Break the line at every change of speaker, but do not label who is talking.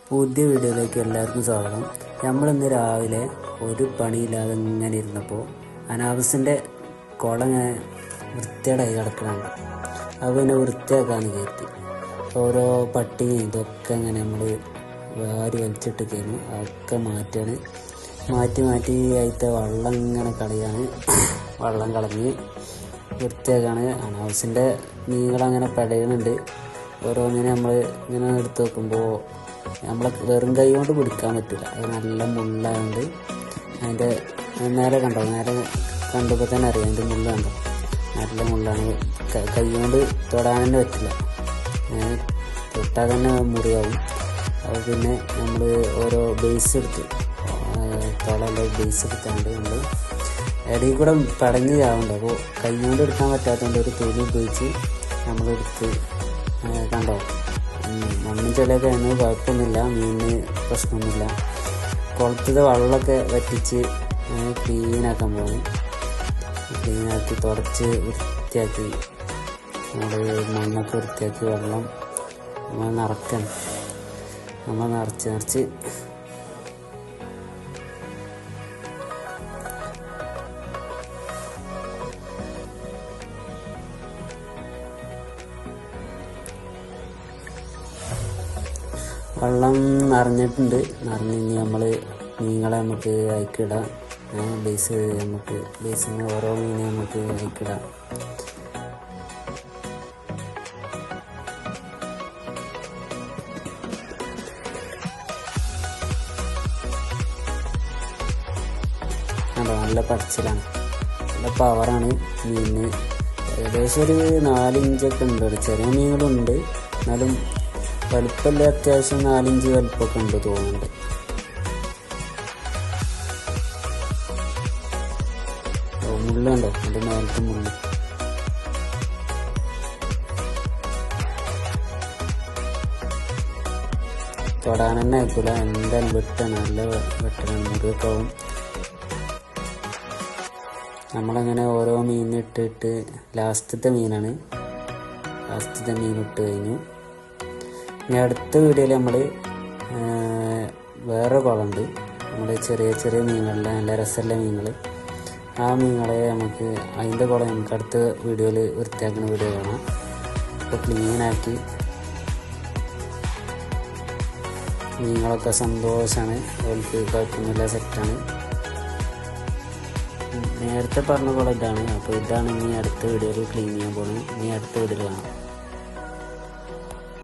പുതിയ വീഡിയോയിലേക്ക് എല്ലാവർക്കും സ്വാഗതം. നമ്മളിന്ന് രാവിലെ ഒരു പണിയില്ലാതെ ഇങ്ങനെ ഇരുന്നപ്പോൾ അനാബസിൻ്റെ കുളം ഇങ്ങനെ വൃത്തികേടായി കിടക്കണുണ്ട്. അത് പിന്നെ വൃത്തിയാക്കാന്ന് കയറ്റി ഓരോ പട്ടിയും ഇതൊക്കെ ഇങ്ങനെ നമ്മൾ വാരി വലിച്ചിട്ട് കഴിഞ്ഞു. അതൊക്കെ മാറ്റി അതിലത്തെ വെള്ളം ഇങ്ങനെ കളയാണ്. വെള്ളം കളഞ്ഞ് വൃത്തിയാക്കാണ്. അനാബസിൻ്റെ മീനുകളങ്ങനെ പടയുന്നുണ്ട്. ഓരോന്നിനെ നമ്മൾ ഇങ്ങനെ എടുത്ത് നോക്കുമ്പോൾ നമ്മളെ വെറും കൈ കൊണ്ട് പിടിക്കാൻ പറ്റില്ല. അത് നല്ല മുള്ളായതുകൊണ്ട് അതിൻ്റെ നേരെ കണ്ടപ്പോൾ തന്നെ അറിയാം അതിൻ്റെ മുള്ള കണ്ടോ, നല്ല മുള്ളാണ്. കൈ കൊണ്ട് തൊടാൻ തന്നെ പറ്റില്ല, തൊട്ടാൽ തന്നെ മുറിയാവും. അപ്പോൾ പിന്നെ നമ്മൾ ഓരോ ബേസ് എടുത്ത് തോളെല്ലാം ബേസ് എടുത്തുകൊണ്ട് നമ്മൾ ഇടയിൽ കൂടെ പടഞ്ഞ് ചാവുണ്ട്. അപ്പോൾ കൈ കൊണ്ട് എടുക്കാൻ പറ്റാത്തതുകൊണ്ട് ഒരു തൊലി ഉപയോഗിച്ച് നമ്മളെടുത്ത് കണ്ടോ, മണ്ണും ചെളിയൊക്കെ ആയിരുന്നു, കുഴപ്പമൊന്നുമില്ല, മീനിന് പ്രശ്നമൊന്നുമില്ല. കുളത്തിലെ വെള്ളമൊക്കെ വറ്റിച്ച് ക്ലീനാക്കാൻ പോകും. ക്ലീനാക്കി തുടച്ച് വൃത്തിയാക്കി നമ്മൾ മണ്ണൊക്കെ വൃത്തിയാക്കി വെള്ളം നമ്മൾ നിറയ്ക്കണം. നമ്മൾ നിറച്ച് വെള്ളം നിറഞ്ഞിട്ടുണ്ട്. നിറഞ്ഞ് നമ്മൾ മീനുകളെ നമുക്ക് അയക്കിടാം. ബേസിന് ഓരോ മീനെ നമുക്ക് അയക്കിടാം. നല്ല പടച്ചിലാണ്, നല്ല പവറാണ് മീനിന്. ഏകദേശം ഒരു 4 ഇഞ്ചൊക്കെ ഉണ്ട്. ചെറിയ മീനുകളുണ്ട്, എന്നാലും വലുപ്പമില്ല, അത്യാവശ്യം 4 ഇഞ്ച് വലുപ്പമൊക്കെ ഉണ്ട് തോന്നുന്നുണ്ട്. മുള്ളുണ്ടോ, അതിൻ്റെ മേലത്തെ മുള്ളു. തൊടാൻ തന്നെ ആയിക്കൂല, എന്തായാലും വെട്ടാണ്, നല്ല വെട്ടലാണ്, മുറിയൊക്കെ ആവും. നമ്മളങ്ങനെ ഓരോ മീനിട്ടിട്ട് ലാസ്റ്റത്തെ മീനാണ്. ലാസ്റ്റത്തെ മീനിട്ട് കഴിഞ്ഞു. ഇനി അടുത്ത വീഡിയോയിൽ നമ്മൾ വേറെ കുളമുണ്ട്. നമ്മൾ ചെറിയ മീനുകളിലെ നല്ല രസമുള്ള മീനുകൾ, ആ മീനുകളെ നമുക്ക് അതിൻ്റെ കുളം നമുക്ക് അടുത്ത വീഡിയോയിൽ വൃത്തിയാക്കുന്ന വീഡിയോ കാണാം. അപ്പോൾ ക്ലീനാക്കി മീനുകളൊക്കെ സന്തോഷമാണ്, അവർക്ക് കുഴപ്പമൊന്നുമില്ല, സെറ്റാണ്. നേരത്തെ പറഞ്ഞ കുളം ഇതാണ്. അപ്പോൾ ഇതാണ് ഇനി അടുത്ത വീഡിയോയിൽ ക്ലീൻ ചെയ്യാൻ പോകുന്നത്. ഇനി അടുത്ത വീഡിയോയിൽ കാണാം.